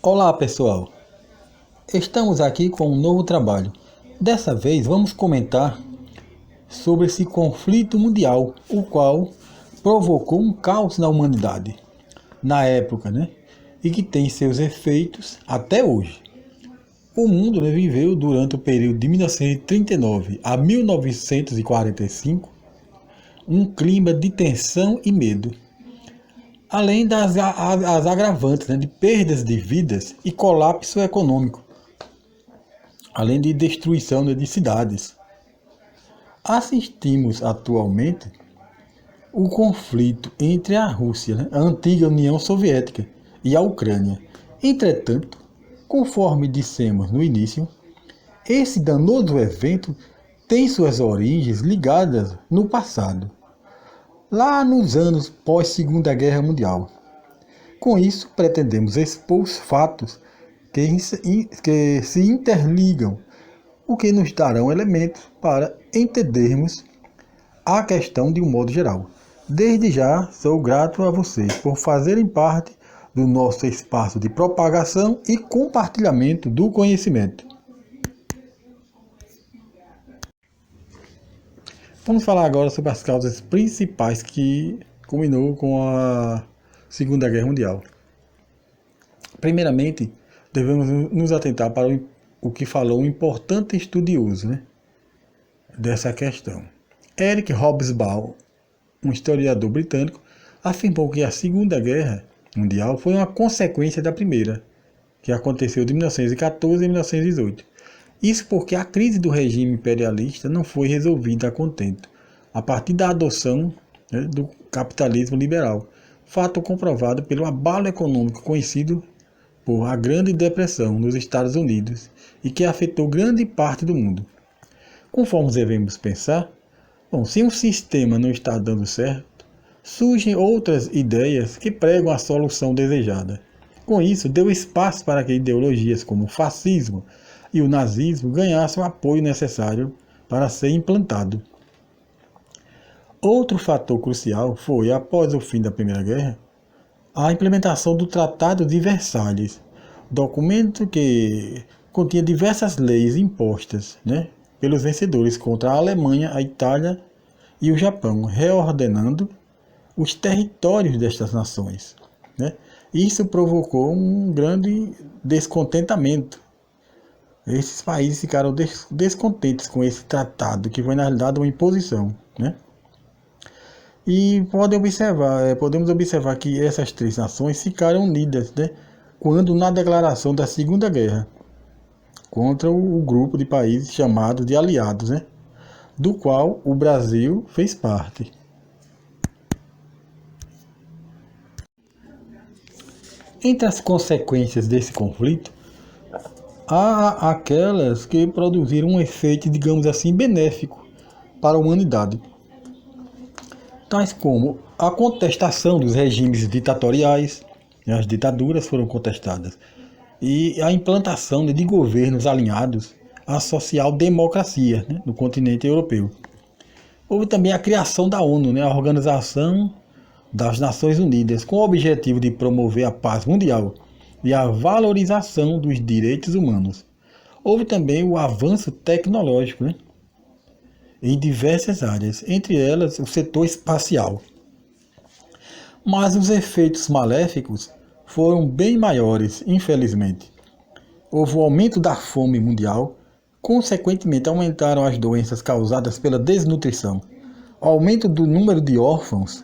Olá pessoal, estamos aqui com um novo trabalho. Dessa vez vamos comentar sobre esse conflito mundial, o qual provocou um caos na humanidade, na época, e que tem seus efeitos até hoje. O mundo viveu durante o período de 1939 a 1945 um clima de tensão e medo, além das as agravantes de perdas de vidas e colapso econômico, além de destruição de cidades. Assistimos atualmente o conflito entre a Rússia, a antiga União Soviética, e a Ucrânia. Entretanto, conforme dissemos no início, esse danoso evento tem suas origens ligadas no passado, lá nos anos pós-Segunda Guerra Mundial. Com isso, pretendemos expor os fatos que se interligam, o que nos darão elementos para entendermos a questão de um modo geral. Desde já, sou grato a vocês por fazerem parte do nosso espaço de propagação e compartilhamento do conhecimento. Vamos falar agora sobre as causas principais que culminou com a Segunda Guerra Mundial. Primeiramente, devemos nos atentar para o que falou um importante estudioso dessa questão. Eric Hobsbawm, um historiador britânico, afirmou que a Segunda Guerra Mundial foi uma consequência da primeira, que aconteceu de 1914 a 1918. Isso porque a crise do regime imperialista não foi resolvida a contento, a partir da adoção do capitalismo liberal, fato comprovado pelo abalo econômico conhecido por a Grande Depressão nos Estados Unidos e que afetou grande parte do mundo. Conforme devemos pensar, se um sistema não está dando certo, surgem outras ideias que pregam a solução desejada. Com isso, deu espaço para que ideologias como o fascismo e o nazismo ganhassem o apoio necessário para ser implantado. Outro fator crucial foi, após o fim da Primeira Guerra, a implementação do Tratado de Versalhes, documento que continha diversas leis impostas pelos vencedores contra a Alemanha, a Itália e o Japão, reordenando os territórios destas nações. Isso provocou um grande descontentamento. Esses países ficaram descontentes com esse tratado, que foi na realidade uma imposição. E podemos observar que essas três nações ficaram unidas quando na declaração da Segunda Guerra, contra o grupo de países chamado de aliados, do qual o Brasil fez parte. Entre as consequências desse conflito, há aquelas que produziram um efeito, digamos assim, benéfico para a humanidade, tais como a contestação dos regimes ditatoriais, as ditaduras foram contestadas, e a implantação de governos alinhados à social-democracia no continente europeu. Houve também a criação da ONU, a Organização das Nações Unidas, com o objetivo de promover a paz mundial e a valorização dos direitos humanos. Houve também o avanço tecnológico em diversas áreas, entre elas o setor espacial. Mas os efeitos maléficos foram bem maiores, infelizmente. Houve o aumento da fome mundial, consequentemente aumentaram as doenças causadas pela desnutrição, aumento do número de órfãos,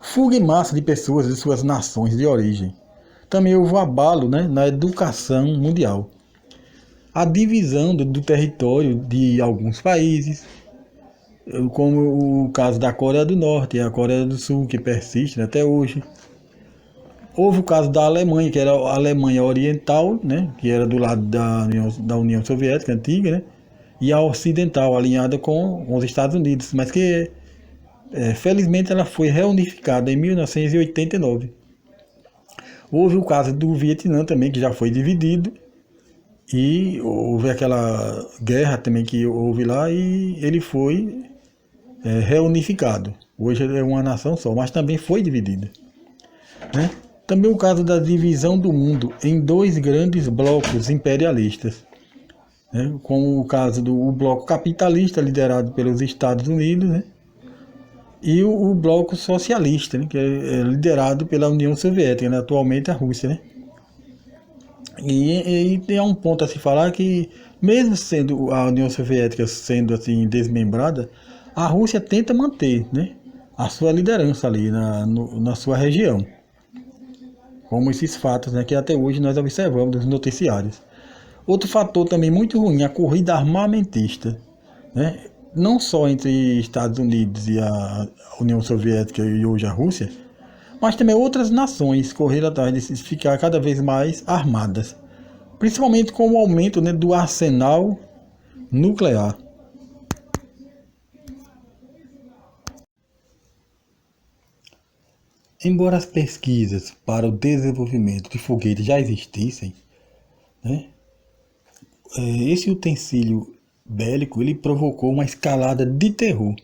fuga em massa de pessoas de suas nações de origem. Também houve o abalo na educação mundial, a divisão do território de alguns países, como o caso da Coreia do Norte e a Coreia do Sul, que persiste até hoje. Houve o caso da Alemanha, que era a Alemanha Oriental, que era do lado da União Soviética antiga, e a Ocidental, alinhada com os Estados Unidos, mas que felizmente ela foi reunificada em 1989. Houve o caso do Vietnã também, que já foi dividido, e houve aquela guerra também que houve lá, e ele foi reunificado. Hoje é uma nação só, mas também foi dividida. Também o caso da divisão do mundo em dois grandes blocos imperialistas, né? Como o caso do bloco capitalista liderado pelos Estados Unidos, né? E o bloco socialista, né? Que é liderado pela União Soviética, né? Atualmente a Rússia, né? E tem um ponto a se falar que, mesmo sendo a União Soviética sendo assim desmembrada, a Rússia tenta manter, né, a sua liderança ali na sua região. Como esses fatos, né, que até hoje nós observamos nos noticiários. Outro fator também muito ruim, a corrida armamentista, né, não só entre Estados Unidos e a União Soviética e hoje a Rússia, mas também outras nações correram atrás de ficar cada vez mais armadas, principalmente com o aumento, né, do arsenal nuclear. Embora as pesquisas para o desenvolvimento de foguetes já existissem, né, esse utensílio bélico ele provocou uma escalada de terror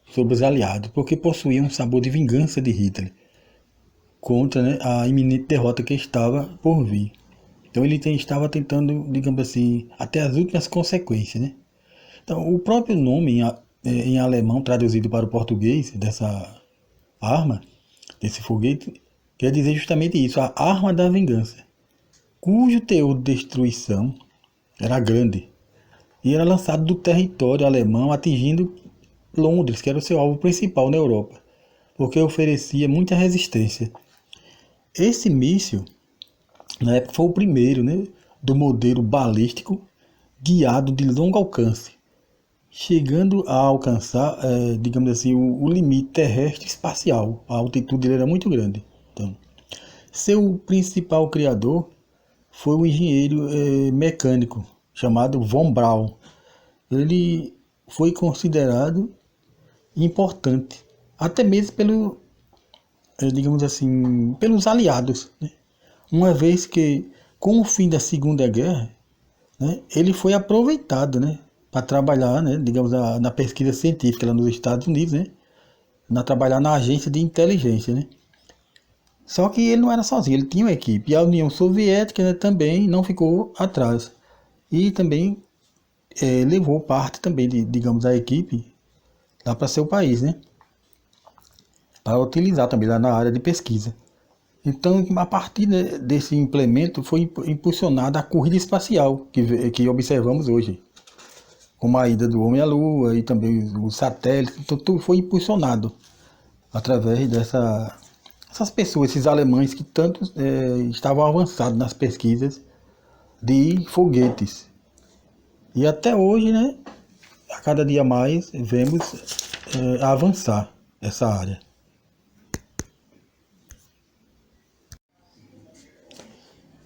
sobre os aliados, porque possuía um sabor de vingança de Hitler contra, né, a iminente derrota que estava por vir. Então ele estava tentando, digamos assim, até as últimas consequências, né? Então o próprio nome em alemão traduzido para o português dessa arma, desse foguete, quer dizer justamente isso, a arma da vingança, cujo teor de destruição era grande e era lançado do território alemão, atingindo Londres, que era o seu alvo principal na Europa, porque oferecia muita resistência. Esse míssil, na época, foi o primeiro, né, do modelo balístico guiado de longo alcance, chegando a alcançar, digamos assim, o limite terrestre espacial. A altitude dele era muito grande. Então, seu principal criador foi o engenheiro mecânico chamado Von Braun. Ele foi considerado importante, até mesmo digamos assim, pelos aliados, né? Uma vez que, com o fim da Segunda Guerra, né, ele foi aproveitado, né, para trabalhar, né, digamos, na pesquisa científica lá nos Estados Unidos, né, trabalhar na agência de inteligência, né. Só que ele não era sozinho, ele tinha uma equipe. E a União Soviética, né, também não ficou atrás. E também levou parte também, digamos, da equipe lá para seu país, né, para utilizar também lá na área de pesquisa. Então, a partir desse implemento, foi impulsionada a corrida espacial que observamos hoje, como a ida do homem à Lua e também os satélites. Então, tudo foi impulsionado através dessas pessoas, esses alemães que tanto estavam avançados nas pesquisas de foguetes. E até hoje, né, a cada dia mais, vemos avançar essa área.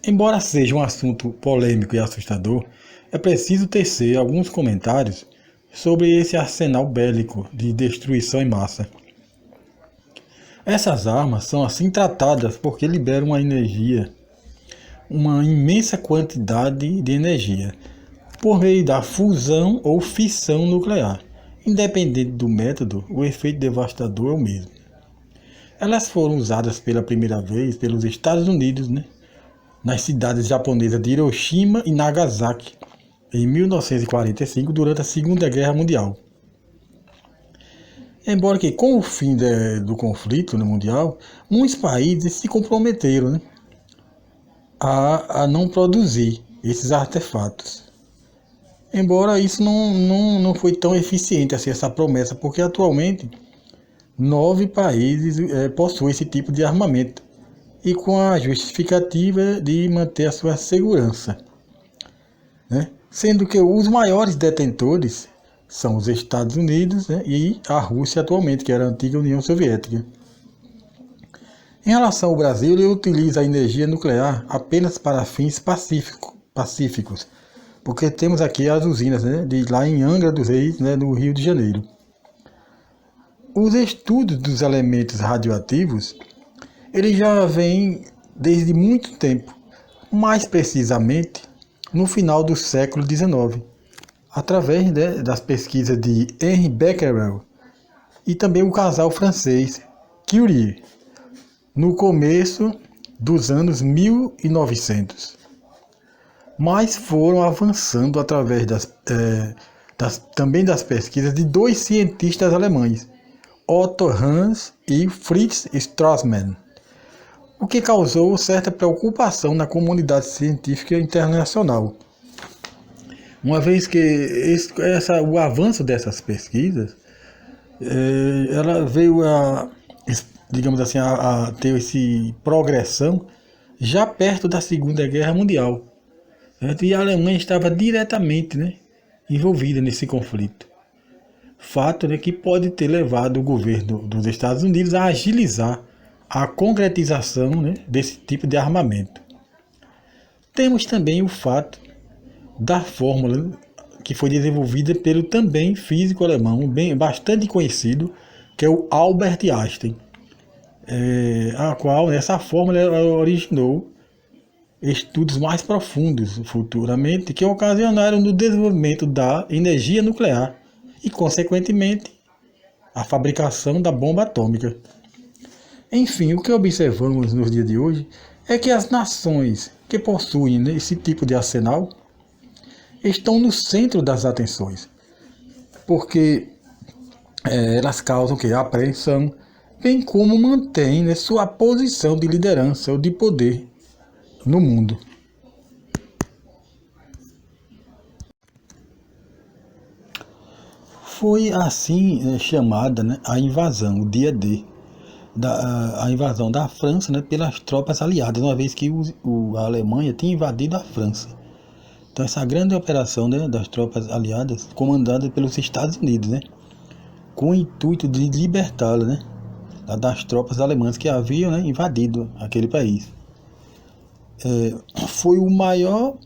Embora seja um assunto polêmico e assustador, é preciso tecer alguns comentários sobre esse arsenal bélico de destruição em massa. Essas armas são assim tratadas porque liberam uma imensa quantidade de energia, por meio da fusão ou fissão nuclear. Independente do método, o efeito devastador é o mesmo. Elas foram usadas pela primeira vez pelos Estados Unidos, né, nas cidades japonesas de Hiroshima e Nagasaki, em 1945, durante a Segunda Guerra Mundial. Embora que, com o fim do conflito mundial, muitos países se comprometeram, né, a não produzir esses artefatos. Embora isso não foi tão eficiente assim, essa promessa, porque atualmente 9 países possuem esse tipo de armamento, e com a justificativa de manter a sua segurança, né? Sendo que os maiores detentores são os Estados Unidos, né, e a Rússia atualmente, que era a antiga União Soviética. Em relação ao Brasil, ele utiliza a energia nuclear apenas para fins pacíficos, porque temos aqui as usinas, né, lá em Angra dos Reis, né, no Rio de Janeiro. Os estudos dos elementos radioativos ele já vem desde muito tempo, mais precisamente no final do século XIX, através, né, das pesquisas de Henri Becquerel e também o casal francês Curie. No começo, dos anos 1900, mas foram avançando através também das pesquisas de dois cientistas alemães, Otto Hahn e Fritz Strassmann, o que causou certa preocupação na comunidade científica internacional, uma vez que o avanço dessas pesquisas ela veio digamos assim, a ter essa progressão já perto da Segunda Guerra Mundial, certo? E a Alemanha estava diretamente, né, envolvida nesse conflito. Fato, né, que pode ter levado o governo dos Estados Unidos a agilizar a concretização, né, desse tipo de armamento. Temos também o fato da fórmula que foi desenvolvida pelo também físico alemão, bastante conhecido, que é o Albert Einstein, a qual essa fórmula originou estudos mais profundos futuramente que ocasionaram no desenvolvimento da energia nuclear e, consequentemente, a fabricação da bomba atômica. Enfim, o que observamos nos dias de hoje é que as nações que possuem esse tipo de arsenal estão no centro das atenções, porque elas causam a apreensão, bem como mantêm, né, sua posição de liderança ou de poder no mundo. Foi assim chamada, né, a invasão, o dia D, a invasão da França, né, pelas tropas aliadas, uma vez que a Alemanha tinha invadido a França. Então essa grande operação, né, das tropas aliadas, comandada pelos Estados Unidos, né, com o intuito de libertá-la, né, das tropas alemãs que haviam, né, invadido aquele país. Foi o maior,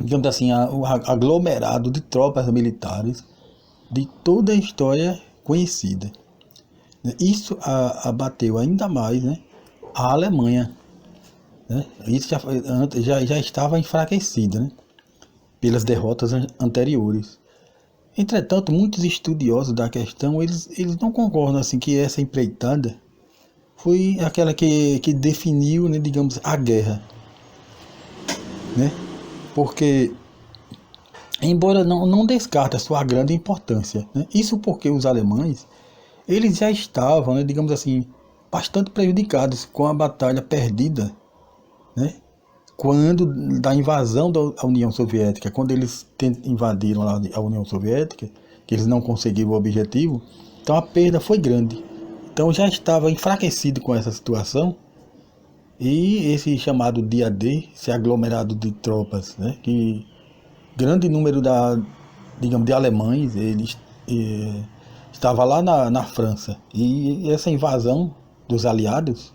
digamos assim, o aglomerado de tropas militares de toda a história conhecida. Isso abateu ainda mais, né, a Alemanha, né? Isso já estava enfraquecida, né, pelas derrotas anteriores. Entretanto, muitos estudiosos da questão, eles não concordam assim, que essa empreitada foi aquela que definiu, né, digamos, a guerra, né? Porque, embora não descarta a sua grande importância, né? Isso porque os alemães, eles já estavam, né, digamos assim, bastante prejudicados com a batalha perdida, né, quando da invasão da União Soviética, quando eles invadiram a União Soviética, que eles não conseguiram o objetivo, então a perda foi grande. Então já estava enfraquecido com essa situação, e esse chamado dia D, esse aglomerado de tropas, né, que grande número digamos, de alemães, eles estava lá na França, e essa invasão dos aliados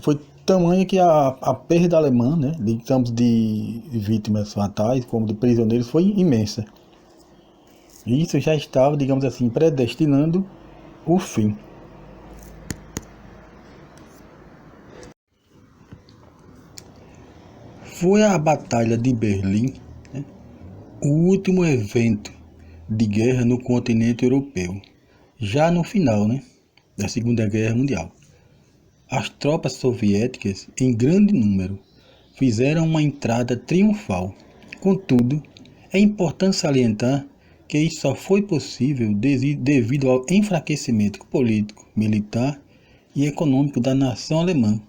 foi tamanha que a perda alemã, né, digamos, de vítimas fatais, como de prisioneiros, foi imensa. E isso já estava, digamos assim, predestinando o fim. Foi a Batalha de Berlim, né, o último evento de guerra no continente europeu, já no final, né, da Segunda Guerra Mundial. As tropas soviéticas, em grande número, fizeram uma entrada triunfal. Contudo, é importante salientar que isso só foi possível devido ao enfraquecimento político, militar e econômico da nação alemã,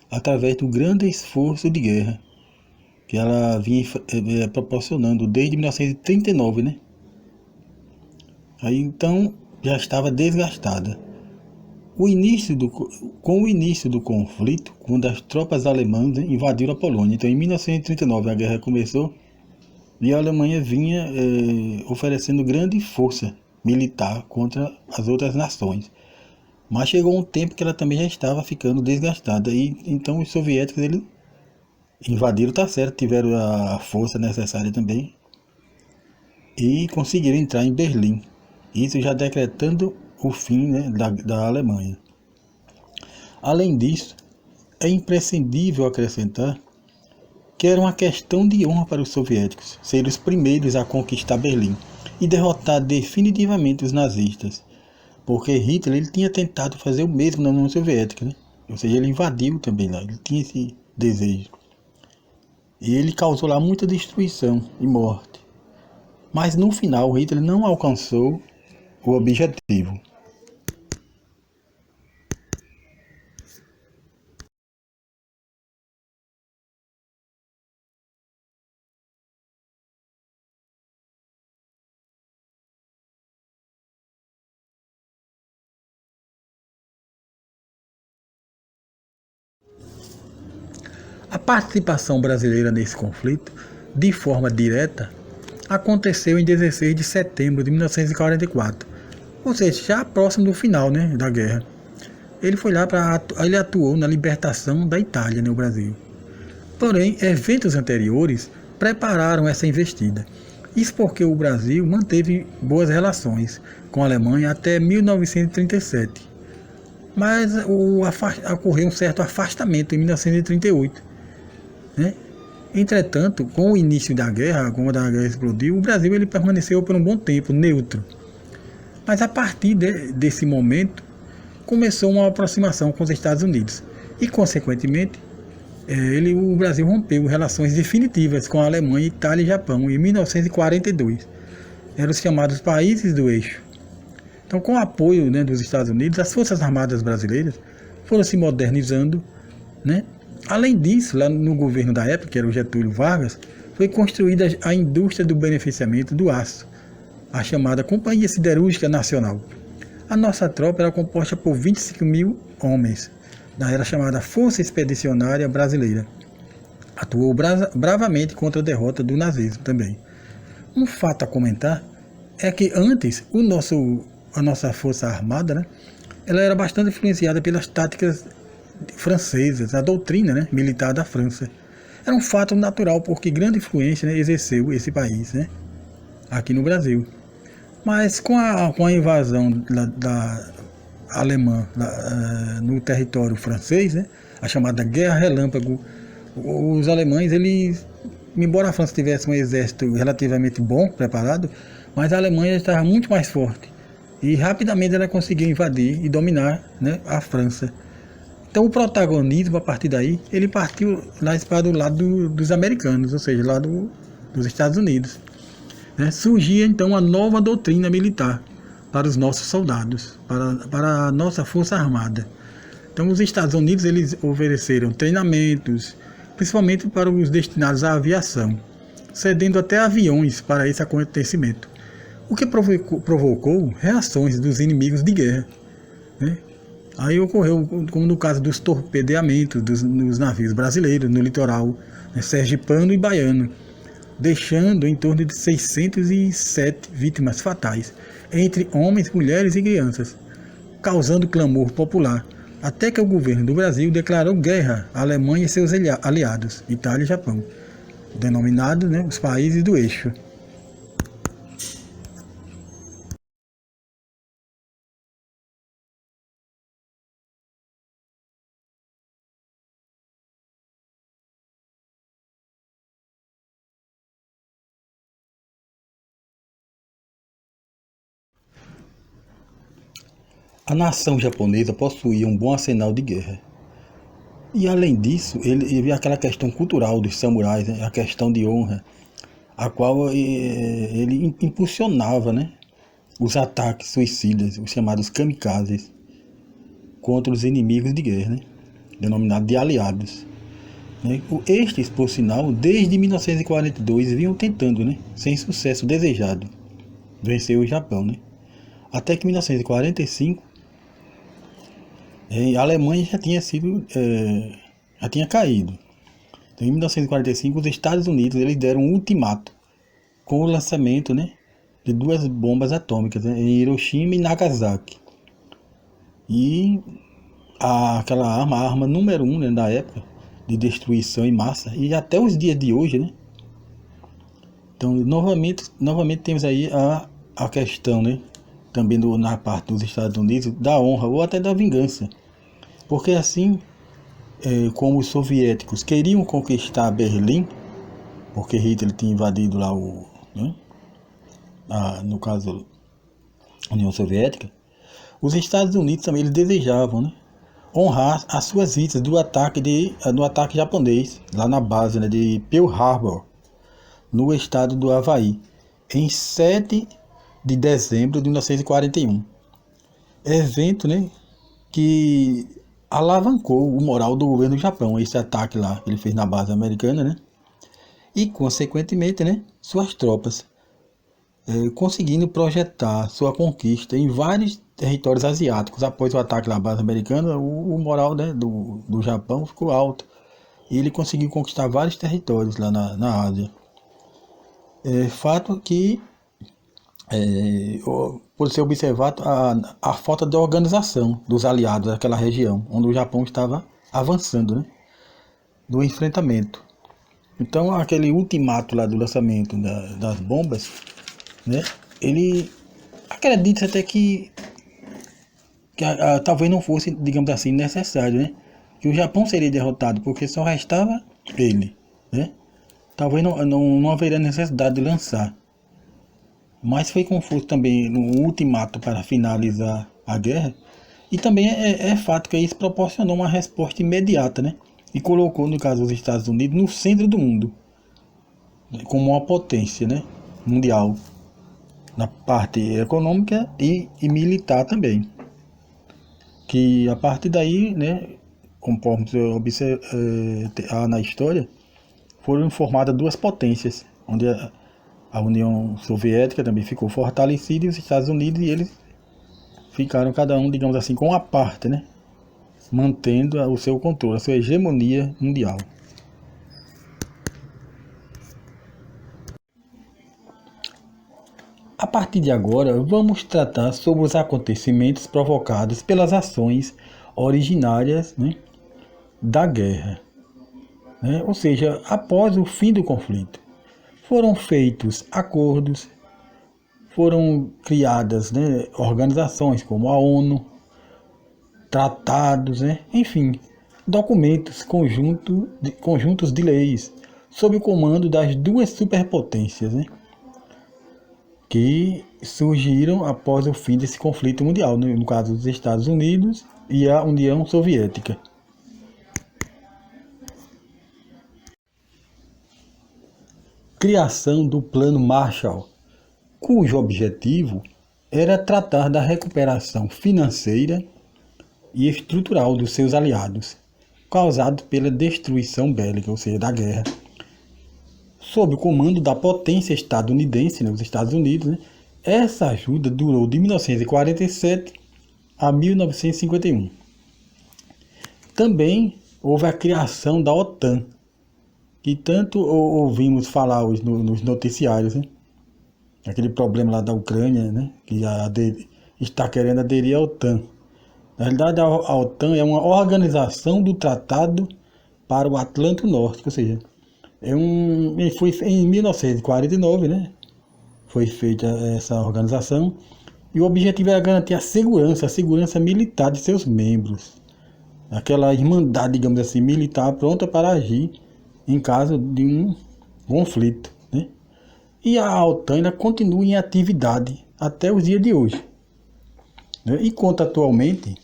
através do grande esforço de guerra que ela vinha proporcionando desde 1939, né? Aí então já estava desgastada. Com o início do conflito, quando as tropas alemãs, né, invadiram a Polônia. Então, em 1939, a guerra começou e a Alemanha vinha oferecendo grande força militar contra as outras nações. Mas chegou um tempo que ela também já estava ficando desgastada. E então os soviéticos eles invadiram, tá certo, tiveram a força necessária também e conseguiram entrar em Berlim. Isso já decretando o fim, né, da Alemanha. Além disso, é imprescindível acrescentar que era uma questão de honra para os soviéticos ser os primeiros a conquistar Berlim e derrotar definitivamente os nazistas, porque Hitler ele tinha tentado fazer o mesmo na União Soviética, né? Ou seja, ele invadiu também lá, ele tinha esse desejo. E ele causou lá muita destruição e morte. Mas no final, o Hitler não alcançou o objetivo. A participação brasileira nesse conflito, de forma direta, aconteceu em 16 de setembro de 1944, ou seja, já próximo do final, né, da guerra. Ele foi lá ele atuou na libertação da Itália, no Brasil. Porém, eventos anteriores prepararam essa investida. Isso porque o Brasil manteve boas relações com a Alemanha até 1937. Mas ocorreu um certo afastamento em 1938. Né? Entretanto, com o início da guerra, quando a guerra explodiu, o Brasil ele permaneceu por um bom tempo neutro. Mas a partir desse momento, começou uma aproximação com os Estados Unidos. E, consequentemente, o Brasil rompeu relações definitivas com a Alemanha, Itália e Japão em 1942. Eram os chamados países do eixo. Então, com o apoio, né, dos Estados Unidos, as Forças Armadas brasileiras foram se modernizando, né? Além disso, lá no governo da época, que era o Getúlio Vargas, foi construída a indústria do beneficiamento do aço, a chamada Companhia Siderúrgica Nacional. A nossa tropa era composta por 25 mil homens, da era chamada Força Expedicionária Brasileira. Atuou bravamente contra a derrota do nazismo também. Um fato a comentar é que antes a nossa Força Armada, né, ela era bastante influenciada pelas táticas francesas, a doutrina, né, militar da França. Era um fato natural porque grande influência, né, exerceu esse país, né, aqui no Brasil. Mas com a invasão da alemã no território francês, né, a chamada Guerra Relâmpago, os alemães, eles, embora a França tivesse um exército relativamente bom, preparado, mas a Alemanha estava muito mais forte. E rapidamente ela conseguiu invadir e dominar, né, a França. Então o protagonismo, a partir daí, ele partiu lá para o lado dos americanos, ou seja, lá dos Estados Unidos. Né? Surgia então uma nova doutrina militar para os nossos soldados, para a nossa Força Armada. Então os Estados Unidos eles ofereceram treinamentos, principalmente para os destinados à aviação, cedendo até aviões para esse acontecimento, o que provocou reações dos inimigos de guerra. Né? Aí ocorreu, como no caso dos torpedeamentos nos navios brasileiros no litoral, né, sergipano e baiano, deixando em torno de 607 vítimas fatais, entre homens, mulheres e crianças, causando clamor popular, até que o governo do Brasil declarou guerra à Alemanha e seus aliados, Itália e Japão, denominados, né, os países do eixo. A nação japonesa possuía um bom arsenal de guerra. E além disso, ele havia aquela questão cultural dos samurais, né? A questão de honra, a qual ele impulsionava, né, os ataques suicidas, os chamados kamikazes, contra os inimigos de guerra, né, denominados de aliados. Né? Estes, por sinal, desde 1942 vinham tentando, né, sem sucesso desejado, vencer o Japão. Né? Até que em 1945 a Alemanha já tinha caído. Então, em 1945, os Estados Unidos eles deram um ultimato com o lançamento, né, de duas bombas atômicas, né, em Hiroshima e Nagasaki. E aquela arma, a arma número 1, né, da época, de destruição em massa, e até os dias de hoje, né? Então, novamente temos aí a questão, né, também na parte dos Estados Unidos, da honra ou até da vingança. Porque assim, como os soviéticos queriam conquistar Berlim, porque Hitler tinha invadido lá né, no caso, a União Soviética, os Estados Unidos também eles desejavam, né, honrar as suas vítimas do ataque japonês lá na base, né, de Pearl Harbor, no estado do Havaí, em 7 de dezembro de 1941. Evento, né, que alavancou o moral do governo do Japão, esse ataque lá que ele fez na base americana, né, e consequentemente, né, suas tropas, conseguindo projetar sua conquista em vários territórios asiáticos. Após o ataque na base americana, o moral, né, do Japão ficou alto e ele conseguiu conquistar vários territórios lá na Ásia. Fato que pode ser observado a falta de organização dos aliados daquela região, onde o Japão estava avançando, né, do enfrentamento. Então, aquele ultimato lá do lançamento das bombas, né, ele acredita até que talvez não fosse, digamos assim, necessário, né, que o Japão seria derrotado, porque só restava ele, né, talvez não haveria necessidade de lançar. Mas foi confuso também no ultimato para finalizar a guerra. E também é fato que isso proporcionou uma resposta imediata, né? E colocou, no caso, os Estados Unidos no centro do mundo, né, como uma potência, né, mundial, na parte econômica e militar também. Que a partir daí, né, conforme você observa na história, foram formadas duas potências, onde a União Soviética também ficou fortalecida e os Estados Unidos, e eles ficaram cada um, digamos assim, com a parte, né, mantendo o seu controle, a sua hegemonia mundial. A partir de agora, vamos tratar sobre os acontecimentos provocados pelas ações originárias, né, da guerra, né? Ou seja, após o fim do conflito. Foram feitos acordos, foram criadas, né, organizações como a ONU, tratados, né, enfim, documentos, conjuntos de leis, sob o comando das duas superpotências, né, que surgiram após o fim desse conflito mundial, né, no caso dos Estados Unidos e a União Soviética. Criação do Plano Marshall, cujo objetivo era tratar da recuperação financeira e estrutural dos seus aliados, causado pela destruição bélica, ou seja, da guerra. Sob o comando da potência estadunidense, né, os Estados Unidos, né, essa ajuda durou de 1947 a 1951. Também houve a criação da OTAN, que tanto ouvimos falar hoje nos noticiários, né? Aquele problema lá da Ucrânia, né, que está querendo aderir à OTAN. Na realidade, a OTAN é uma organização do Tratado para o Atlântico Norte, ou seja, foi em 1949, né, foi feita essa organização, e o objetivo era garantir a segurança militar de seus membros. Aquela irmandade, digamos assim, militar pronta para agir em caso de um conflito, né? E a OTAN ainda continua em atividade até os dias de hoje, né? E conta atualmente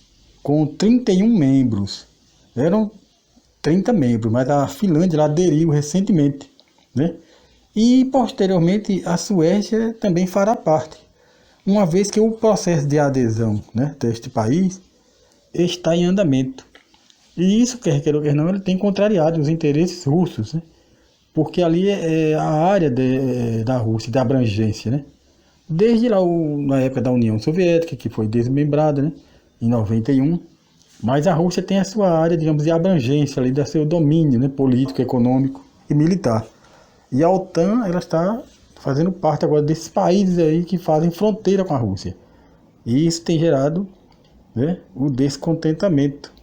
com 31 membros. Eram 30 membros, mas a Finlândia aderiu recentemente, né? E posteriormente a Suécia também fará parte, uma vez que o processo de adesão, né, deste país está em andamento. E isso, quer queira ou quer não, ele tem contrariado os interesses russos, né? Porque ali é a área da Rússia, da abrangência, né? Desde lá na época da União Soviética, que foi desmembrada, né, em 91, mas a Rússia tem a sua área, digamos, de abrangência, ali, do seu domínio, né, político, econômico e militar. E a OTAN, ela está fazendo parte agora desses países aí que fazem fronteira com a Rússia. E isso tem gerado, né, o descontentamento.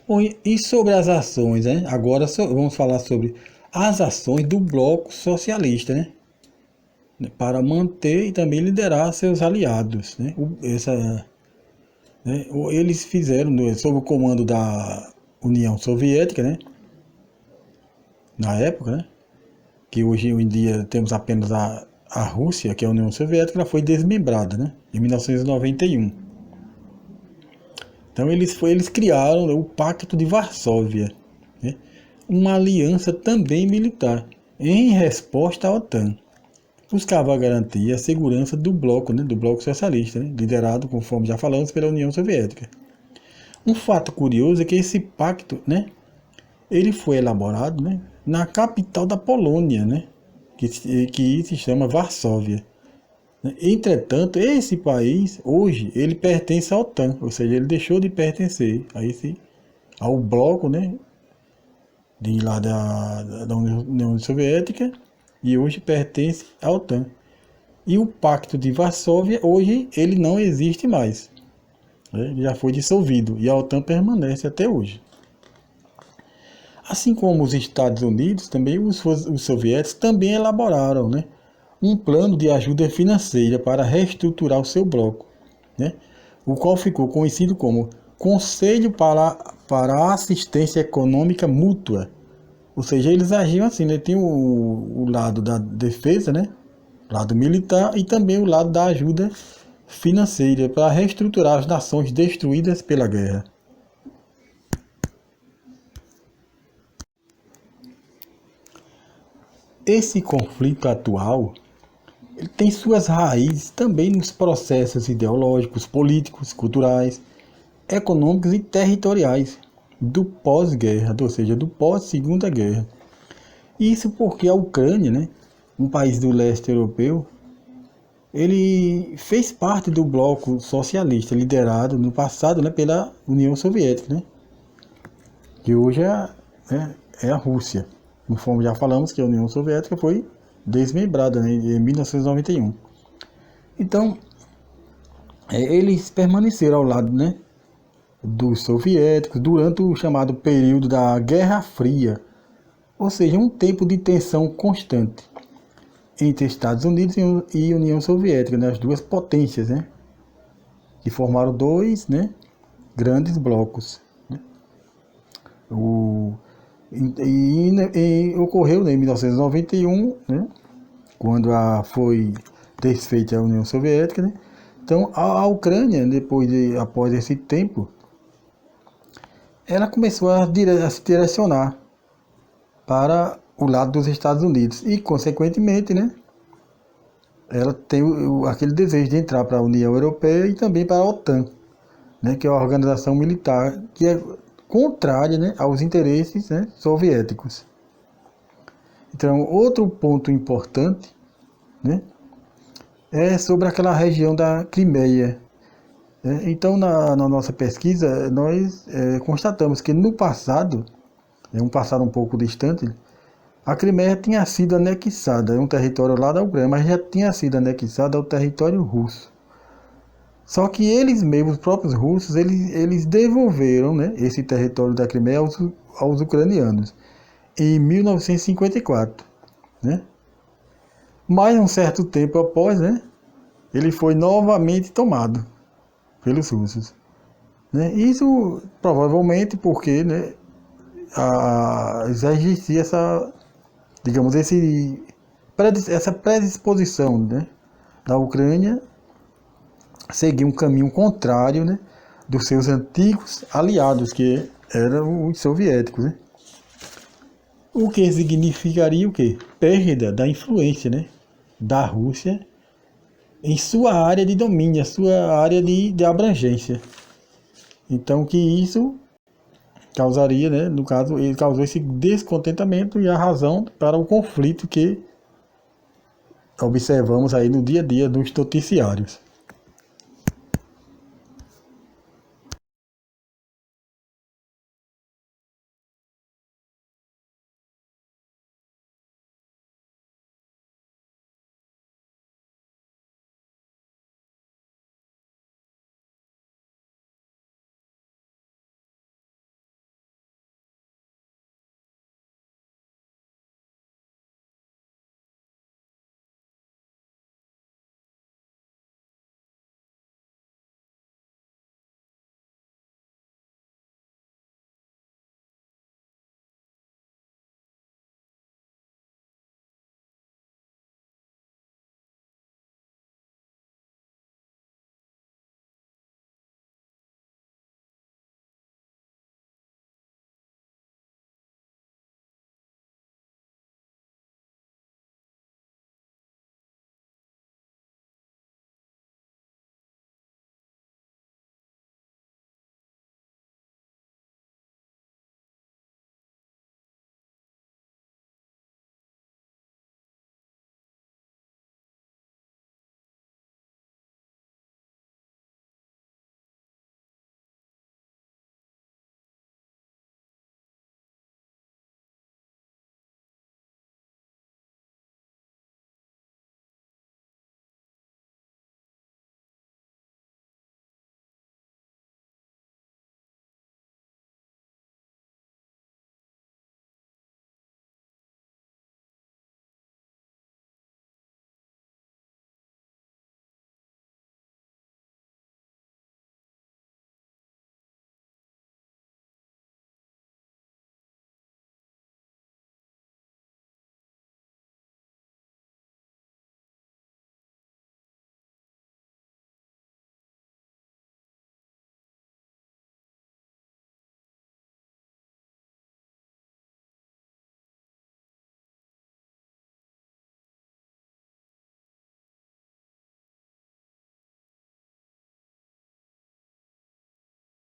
Bom, e sobre as ações, né? Agora vamos falar sobre as ações do Bloco Socialista, né? Para manter e também liderar seus aliados, né? Eles fizeram, né, sob o comando da União Soviética, né? Na época, né? Que hoje em dia temos apenas a Rússia, que é a União Soviética, ela foi desmembrada, né, em 1991. Então eles criaram, né, o Pacto de Varsóvia, né, uma aliança também militar, em resposta à OTAN. Buscava garantir a segurança do bloco, né, do bloco socialista, né, liderado, conforme já falamos, pela União Soviética. Um fato curioso é que esse pacto, né, ele foi elaborado, né, na capital da Polônia, né, que se chama Varsóvia. Entretanto, esse país, hoje, ele pertence à OTAN, ou seja, ele deixou de pertencer ao bloco, né, de lá da União Soviética, e hoje pertence à OTAN. E o Pacto de Varsóvia, hoje, ele não existe mais. Ele já foi dissolvido, e a OTAN permanece até hoje. Assim como os Estados Unidos, também os soviéticos também elaboraram, né, um plano de ajuda financeira para reestruturar o seu bloco, né, o qual ficou conhecido como Conselho para a Assistência Econômica Mútua. Ou seja, eles agiam assim, né? Tem o lado da defesa, né, lado militar, e também o lado da ajuda financeira para reestruturar as nações destruídas pela guerra. Esse conflito atual, ele tem suas raízes também nos processos ideológicos, políticos, culturais, econômicos e territoriais do pós-guerra, ou seja, do pós-segunda guerra. Isso porque a Ucrânia, né, um país do leste europeu, ele fez parte do bloco socialista liderado no passado, né, pela União Soviética, né, que hoje é a Rússia. Conforme já falamos que a União Soviética foi desmembrada, né, em 1991. Então, eles permaneceram ao lado, né, dos soviéticos durante o chamado período da Guerra Fria, ou seja, um tempo de tensão constante entre Estados Unidos e União Soviética, né, as duas potências, né, que formaram dois, né, grandes blocos. Né. Ocorreu, né, em 1991, né, quando foi desfeita a União Soviética, né. Então a Ucrânia, após esse tempo, ela começou a se direcionar para o lado dos Estados Unidos e, consequentemente, né, ela tem aquele desejo de entrar para a União Europeia e também para a OTAN, né, que é uma organização militar que é contrária, né, aos interesses, né, soviéticos. Então, outro ponto importante, né, é sobre aquela região da Crimeia. Então, na nossa pesquisa, nós constatamos que no passado, um passado um pouco distante, a Crimeia tinha sido anexada, é um território lá da Ucrânia, mas já tinha sido anexada ao território russo. Só que eles mesmos, os próprios russos, eles devolveram, né, esse território da Crimeia aos ucranianos em 1954. Né? Mas um certo tempo após, né, ele foi novamente tomado pelos russos. Né? Isso provavelmente porque, né, já existia essa predisposição, né, da Ucrânia seguir um caminho contrário, né, dos seus antigos aliados, que eram os soviéticos. Né? O que significaria o quê? Perda da influência, né, da Rússia em sua área de domínio, sua área de abrangência. Então, que isso causaria, né, no caso, ele causou esse descontentamento e a razão para o conflito que observamos aí no dia a dia dos noticiários.